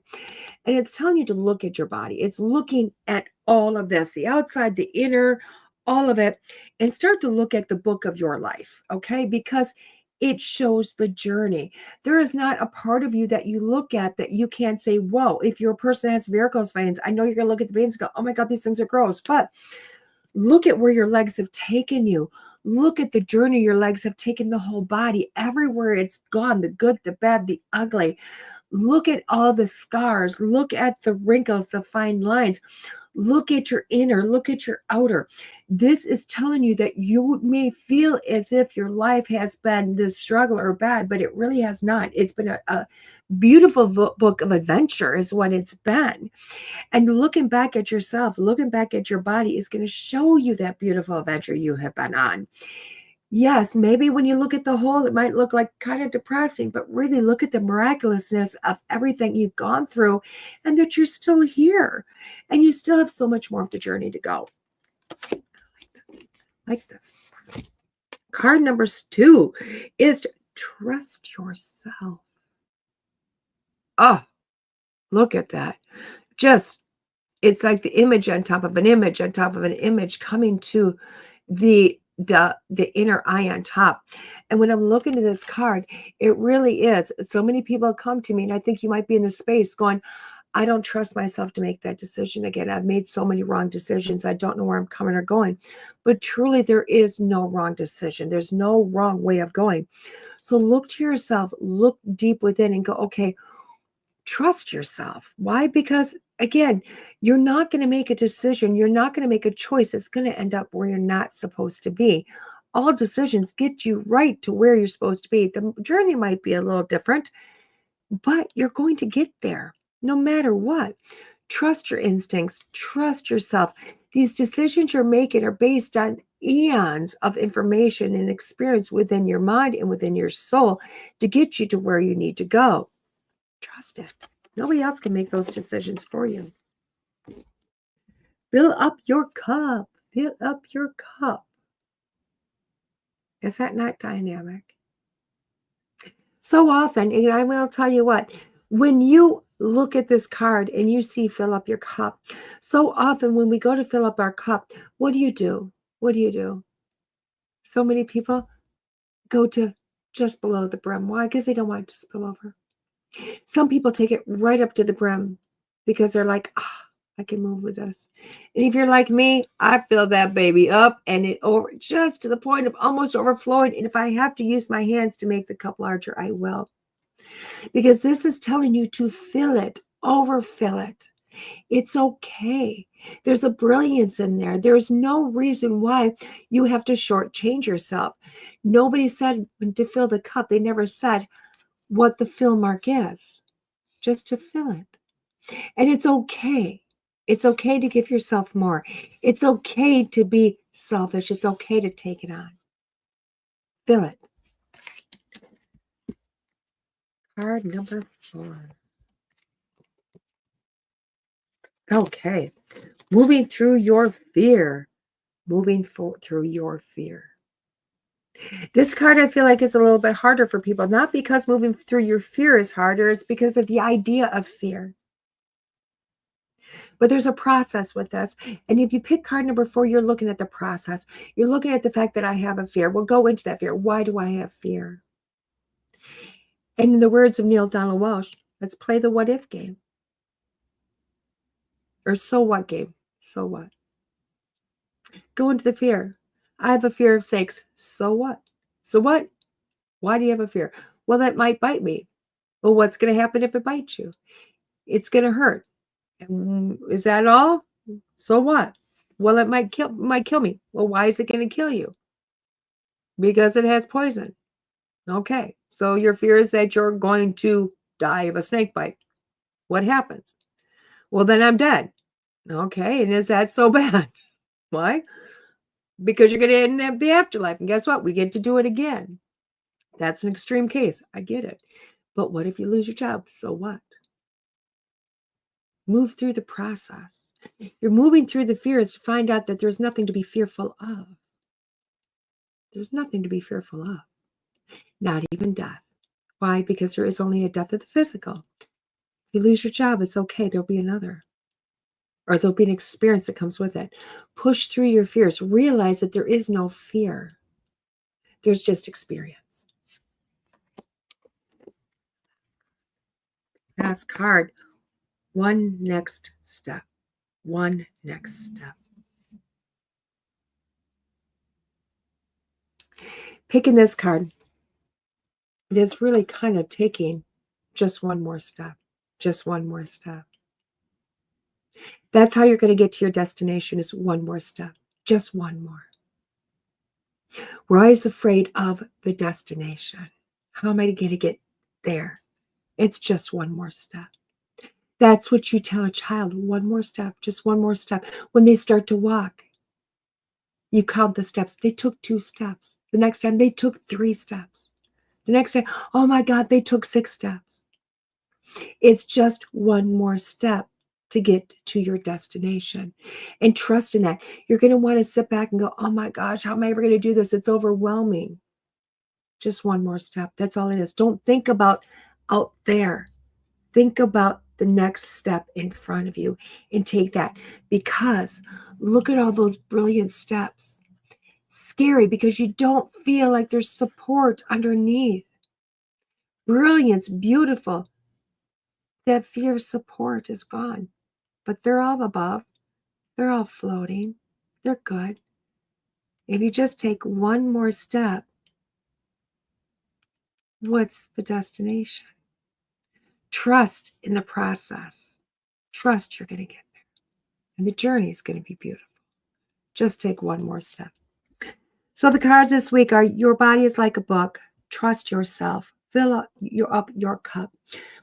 And it's telling you to look at your body. It's looking at all of this, the outside, the inner, all of it, and start to look at the book of your life, okay? Because it shows the journey. There is not a part of you that you look at that you can't say, whoa, if you're a person that has varicose veins, I know you're going to look at the veins and go, oh my God, these things are gross. But look at where your legs have taken you. Look at the journey your legs have taken the whole body. Everywhere it's gone, the good, the bad, the ugly. Look at all the scars. Look at the wrinkles, the fine lines. Look at your inner. Look at your outer. This is telling you that you may feel as if your life has been this struggle or bad, but it really has not. It's been a beautiful book of adventure is what it's been. And looking back at yourself, looking back at your body is going to show you that beautiful adventure you have been on. Yes, maybe when you look at the whole, it might look like kind of depressing, but really look at the miraculousness of everything you've gone through, and that you're still here and you still have so much more of the journey to go. Like this. Card number 2 is to trust yourself. Oh, look at that. It's like the image on top of an image on top of an image coming to the inner eye on top. And when I'm looking at this card, it really is. So many people come to me, and I think you might be in this space going, I don't trust myself to make that decision again. I've made so many wrong decisions. I don't know where I'm coming or going. But truly, there is no wrong decision. There's no wrong way of going. So look to yourself, look deep within and go, okay, trust yourself. Why? Because again, you're not going to make a decision. You're not going to make a choice. It's going to end up where you're not supposed to be. All decisions get you right to where you're supposed to be. The journey might be a little different, but you're going to get there no matter what. Trust your instincts. Trust yourself. These decisions you're making are based on eons of information and experience within your mind and within your soul to get you to where you need to go. Trust it. Nobody else can make those decisions for you. Fill up your cup. Fill up your cup. Is that not dynamic? So often, and I will tell you what, when you look at this card and you see fill up your cup, so often when we go to fill up our cup, what do? What do? So many people go to just below the brim. Why? Because they don't want it to spill over. Some people take it right up to the brim because they're like, I can move with this. And if you're like me, I fill that baby up and it over just to the point of almost overflowing. And if I have to use my hands to make the cup larger, I will. Because this is telling you to fill it, overfill it. It's okay. There's a brilliance in there. There's no reason why you have to shortchange yourself. Nobody said to fill the cup. They never said what the fill mark is, just to fill it. And it's okay. It's okay to give yourself more. It's okay to be selfish. It's okay to take it on. Fill it. Card number 4. Okay. Moving through your fear. Moving through your fear. This card, I feel like, is a little bit harder for people, not because moving through your fear is harder, it's because of the idea of fear. But there's a process with this. And if you pick card number 4, you're looking at the process. You're looking at the fact that I have a fear. We'll go into that fear. Why do I have fear? And in the words of Neil Donald Walsh, let's play the what if game. Or so what game. So what? Go into the fear. I have a fear of snakes. So what? So what? Why do you have a fear? Well, that might bite me. Well, what's going to happen if it bites you? It's going to hurt. Is that all? So what? Well, it might kill me. Well, why is it going to kill you? Because it has poison. Okay. So your fear is that you're going to die of a snake bite. What happens? Well, then I'm dead. Okay. And is that so bad? Why? Because you're going to end up the afterlife. And guess what? We get to do it again. That's an extreme case. I get it. But what if you lose your job? So what? Move through the process. You're moving through the fears to find out that there's nothing to be fearful of. There's nothing to be fearful of. Not even death. Why? Because there is only a death of the physical. If you lose your job, it's okay. There'll be another. Or there'll be an experience that comes with it. Push through your fears. Realize that there is no fear. There's just experience. Last card. One next step. One next step. Picking this card, it is really kind of taking just one more step. Just one more step. That's how you're going to get to your destination, is one more step. Just one more. We're always afraid of the destination. How am I going to get there? It's just one more step. That's what you tell a child. One more step, just one more step. When they start to walk, you count the steps. They took 2 steps. The next time they took 3 steps. The next time, oh my God, they took 6 steps. It's just one more step to get to your destination. And trust in that. You're going to want to sit back and go, oh my gosh, how am I ever going to do this? It's overwhelming. Just one more step. That's all it is. Don't think about out there. Think about the next step in front of you and take that, because look at all those brilliant steps. Scary because you don't feel like there's support underneath. Brilliance, beautiful. That fear of support is gone, but they're all above. They're all floating. They're good. If you just take one more step, what's the destination? Trust in the process. Trust you're going to get there. And the journey is going to be beautiful. Just take one more step. So the cards this week are: your body is like a book. Trust yourself. Fill up your cup.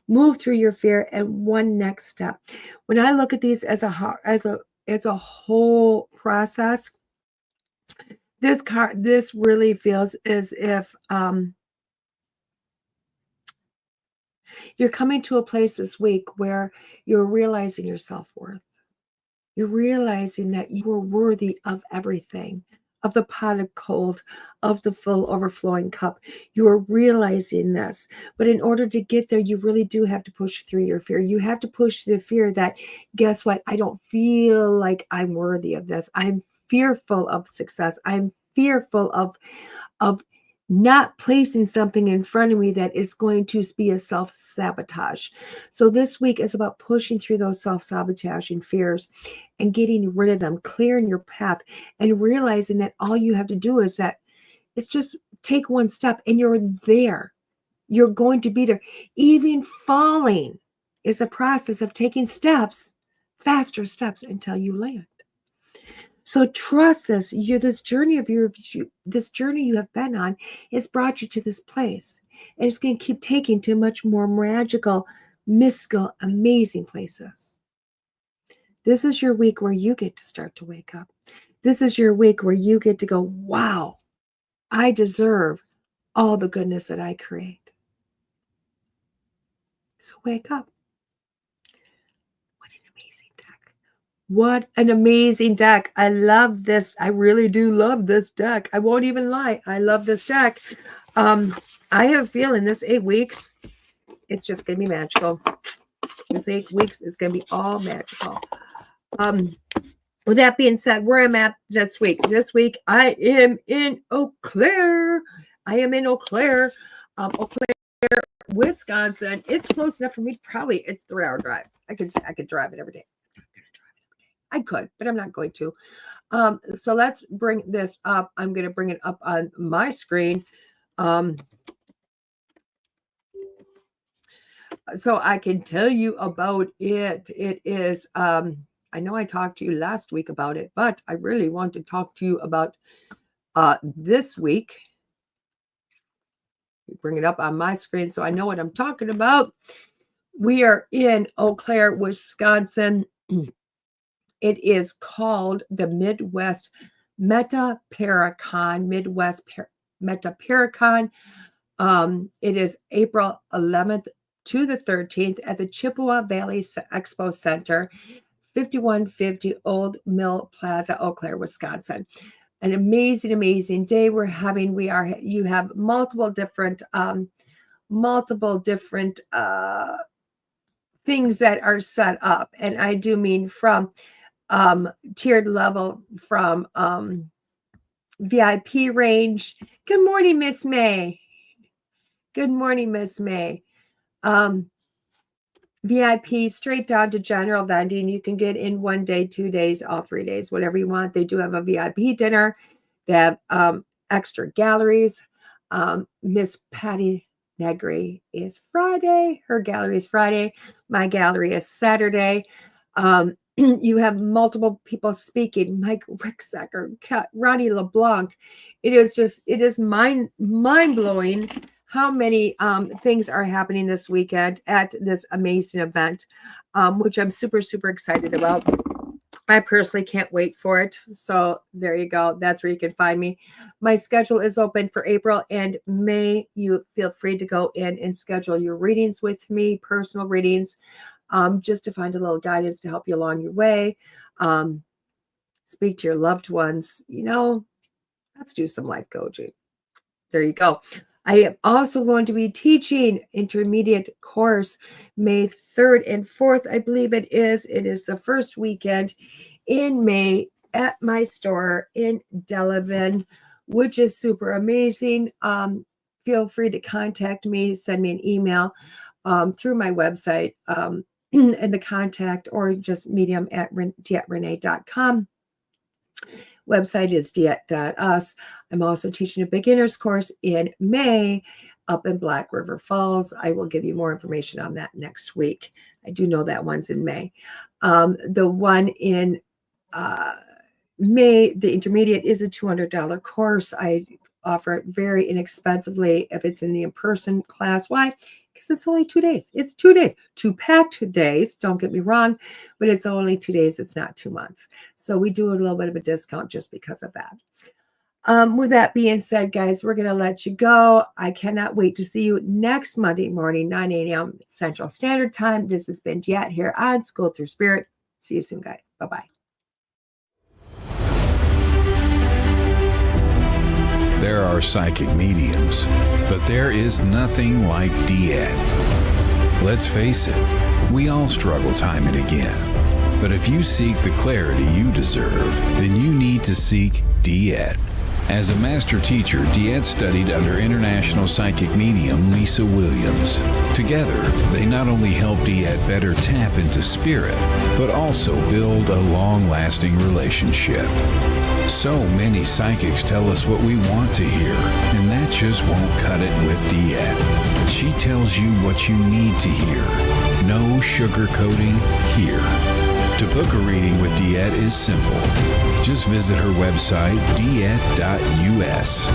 Move through your fear, and one next step. When I look at these as a whole process, this really feels as if you're coming to a place this week where you're realizing your self-worth. You're realizing that you are worthy of everything, of the pot of gold, of the full overflowing cup. You are realizing this. But in order to get there, you really do have to push through your fear. You have to push the fear that, guess what? I don't feel like I'm worthy of this. I'm fearful of success. I'm fearful of not placing something in front of me that is going to be a self-sabotage. So this week is about pushing through those self-sabotaging fears and getting rid of them, clearing your path, and realizing that all you have to do is just take one step and you're there. You're going to be there. Even falling is a process of taking steps faster steps until you land. So trust this. This journey you have been on has brought you to this place, and it's going to keep taking to much more magical, mystical, amazing places. This is your week where you get to start to wake up. This is your week where you get to go, wow, I deserve all the goodness that I create. So wake up. What an amazing deck. What an amazing deck. I love this. I really do love this deck. I won't even lie. I love this deck. I have a feeling this 8 weeks, it's just going to be magical. This 8 weeks is going to be all magical. With that being said, where I'm at this week. This week, I am in Eau Claire. Eau Claire, Wisconsin. It's close enough for me. Probably it's a 3-hour drive. I could drive it every day. I could, but I'm not going to. So let's bring this up. I'm going to bring it up on my screen. So I can tell you about it. It is, I know I talked to you last week about it, but I really want to talk to you about this week. Bring it up on my screen so I know what I'm talking about. We are in Eau Claire, Wisconsin. It is called the Midwest Meta-Paracon. Meta-Paracon. It is April 11th to the 13th at the Chippewa Valley Expo Center, 5150 Old Mill Plaza, Eau Claire, Wisconsin. An amazing, amazing day you have multiple different things that are set up. And I do mean from tiered level, from VIP range. Good morning, Miss May. Good morning, Miss May. VIP straight down to general vending. You can get in 1 day, 2 days, all 3 days, whatever you want. They do have a VIP dinner. They have extra galleries. Miss Patty Negri is Friday. Her gallery is Friday. My gallery is Saturday. You have multiple people speaking. Mike Ricksecker, Ronnie LeBlanc. It is mind-blowing how many things are happening this weekend at this amazing event, which I'm super, super excited about. I personally can't wait for it. So there you go. That's where you can find me. My schedule is open for April and May. You feel free to go in and schedule your readings with me, personal readings, just to find a little guidance to help you along your way. Speak to your loved ones. Let's do some life coaching. There you go. I am also going to be teaching intermediate course May 3rd and 4th, I believe it is. It is the first weekend in May at my store in Delavan, which is super amazing. Feel free to contact me, send me an email through my website and the contact, or just medium at DeEtteRenee.com. Website is DeEtte.us. I'm also teaching a beginner's course in May up in Black River Falls. I will give you more information on that next week. I do know that one's in May. The one in May, the intermediate, is a $200 course. I offer it very inexpensively if it's in the in-person class. Why? Because it's only 2 days. It's 2 days, 2 packed days. Don't get me wrong, but it's only 2 days. It's not 2 months. So we do a little bit of a discount just because of that. With that being said, guys, we're going to let you go. I cannot wait to see you next Monday morning, 9 a.m. Central Standard Time. This has been DeEtte here on School Through Spirit. See you soon, guys. Bye-bye. There are psychic mediums, but there is nothing like DeEtte. Let's face it, we all struggle time and again. But if you seek the clarity you deserve, then you need to seek DeEtte. As a master teacher, DeEtte studied under international psychic medium Lisa Williams. Together, they not only help DeEtte better tap into spirit, but also build a long-lasting relationship. So many psychics tell us what we want to hear, and that just won't cut it with DeEtte. She tells you what you need to hear. No sugarcoating here. To book a reading with DeEtte is simple. Just visit her website, DeEtte.us.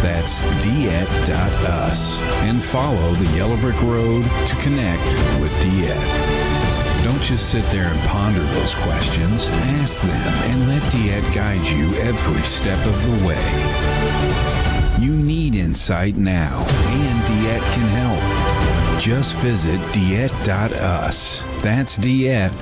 That's DeEtte.us. And follow the Yellow Brick Road to connect with DeEtte. Don't just sit there and ponder those questions. Ask them and let DeEtte guide you every step of the way. You need insight now, and DeEtte can help. Just visit DeEtte.us. That's DeEtte.us.